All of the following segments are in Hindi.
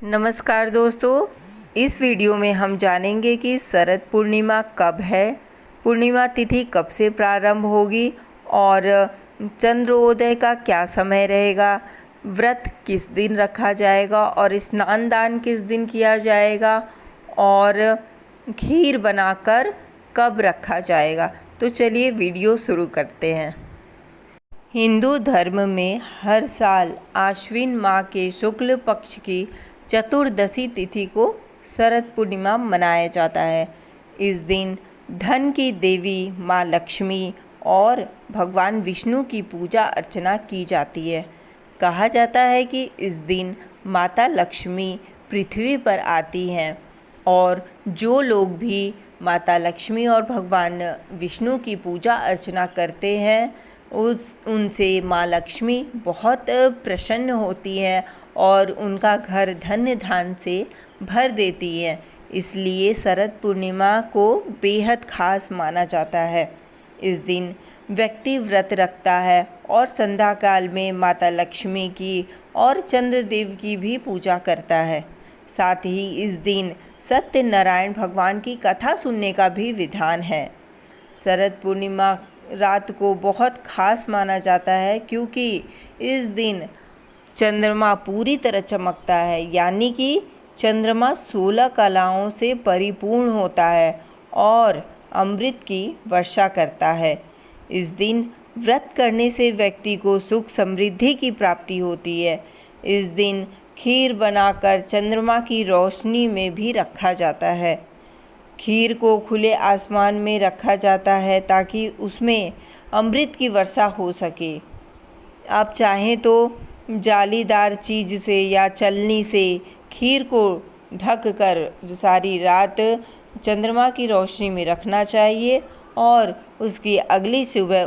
नमस्कार दोस्तों, इस वीडियो में हम जानेंगे कि शरद पूर्णिमा कब है, पूर्णिमा तिथि कब से प्रारंभ होगी और चंद्रोदय का क्या समय रहेगा, व्रत किस दिन रखा जाएगा और स्नान दान किस दिन किया जाएगा और खीर बनाकर कब रखा जाएगा। तो चलिए वीडियो शुरू करते हैं। हिंदू धर्म में हर साल आश्विन माह के शुक्ल पक्ष की चतुर्दशी तिथि को शरद पूर्णिमा मनाया जाता है। इस दिन धन की देवी माँ लक्ष्मी और भगवान विष्णु की पूजा अर्चना की जाती है। कहा जाता है कि इस दिन माता लक्ष्मी पृथ्वी पर आती हैं और जो लोग भी माता लक्ष्मी और भगवान विष्णु की पूजा अर्चना करते हैं उनसे माँ लक्ष्मी बहुत प्रसन्न होती है और उनका घर धन्य धान से भर देती है। इसलिए शरद पूर्णिमा को बेहद खास माना जाता है। इस दिन व्यक्ति व्रत रखता है और संध्या काल में माता लक्ष्मी की और चंद्रदेव की भी पूजा करता है। साथ ही इस दिन सत्यनारायण भगवान की कथा सुनने का भी विधान है। शरद पूर्णिमा रात को बहुत खास माना जाता है क्योंकि इस दिन चंद्रमा पूरी तरह चमकता है, यानी कि चंद्रमा 16 कलाओं से परिपूर्ण होता है और अमृत की वर्षा करता है। इस दिन व्रत करने से व्यक्ति को सुख समृद्धि की प्राप्ति होती है। इस दिन खीर बनाकर चंद्रमा की रोशनी में भी रखा जाता है। खीर को खुले आसमान में रखा जाता है ताकि उसमें अमृत की वर्षा हो सके। आप चाहें तो जालीदार चीज़ से या चलनी से खीर को ढक कर सारी रात चंद्रमा की रोशनी में रखना चाहिए और उसकी अगली सुबह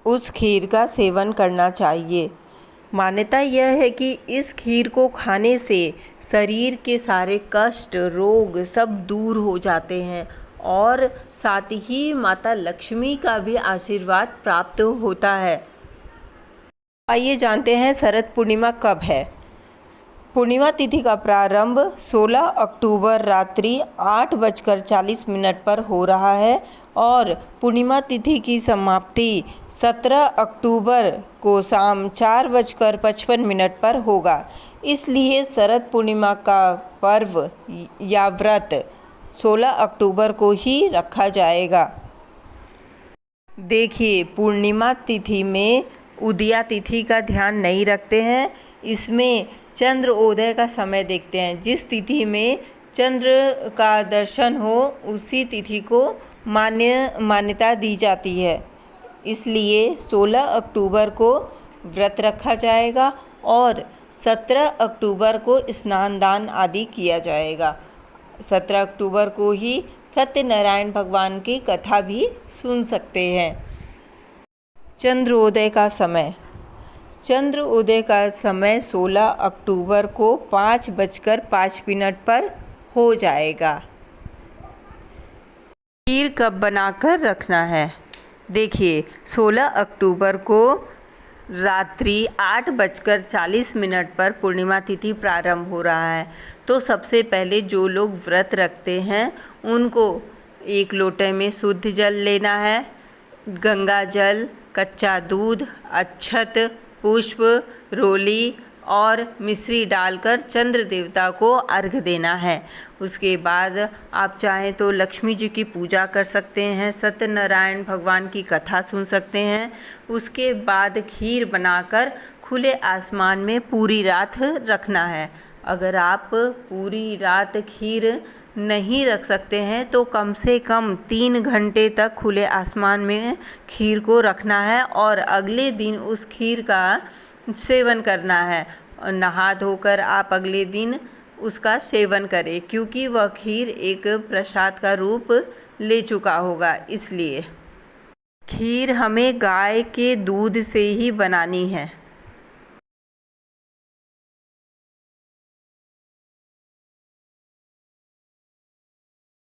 उस खीर का सेवन करना चाहिए। मान्यता यह है कि इस खीर को खाने से शरीर के सारे कष्ट रोग सब दूर हो जाते हैं और साथ ही माता लक्ष्मी का भी आशीर्वाद प्राप्त होता है। आइए जानते हैं शरद पूर्णिमा कब है। पूर्णिमा तिथि का प्रारंभ 16 अक्टूबर रात्रि 8:40 पर हो रहा है और पूर्णिमा तिथि की समाप्ति 17 अक्टूबर को शाम 4:55 पर होगा। इसलिए शरद पूर्णिमा का पर्व या व्रत 16 अक्टूबर को ही रखा जाएगा। देखिए, पूर्णिमा तिथि में उदया तिथि का ध्यान नहीं रखते हैं, इसमें चंद्रोदय का समय देखते हैं। जिस तिथि में चंद्र का दर्शन हो उसी तिथि को मान्यता दी जाती है। इसलिए 16 अक्टूबर को व्रत रखा जाएगा और 17 अक्टूबर को स्नान दान आदि किया जाएगा। 17 अक्टूबर को ही सत्यनारायण भगवान की कथा भी सुन सकते हैं। चंद्रोदय का समय 16 अक्टूबर को 5:05 पर हो जाएगा। खीर कब बनाकर रखना है? देखिए, 16 अक्टूबर को रात्रि 8:40 पर पूर्णिमा तिथि प्रारंभ हो रहा है। तो सबसे पहले जो लोग व्रत रखते हैं उनको एक लोटे में शुद्ध जल लेना है। गंगा जल, कच्चा दूध, अक्षत, पुष्प, रोली और मिश्री डालकर चंद्र देवता को अर्घ देना है। उसके बाद आप चाहें तो लक्ष्मी जी की पूजा कर सकते हैं, सत्यनारायण भगवान की कथा सुन सकते हैं। उसके बाद खीर बनाकर खुले आसमान में पूरी रात रखना है। अगर आप पूरी रात खीर नहीं रख सकते हैं तो कम से कम 3 घंटे तक खुले आसमान में खीर को रखना है और अगले दिन उस खीर का सेवन करना है। और नहा धोकर आप अगले दिन उसका सेवन करें क्योंकि वह खीर एक प्रसाद का रूप ले चुका होगा। इसलिए खीर हमें गाय के दूध से ही बनानी है।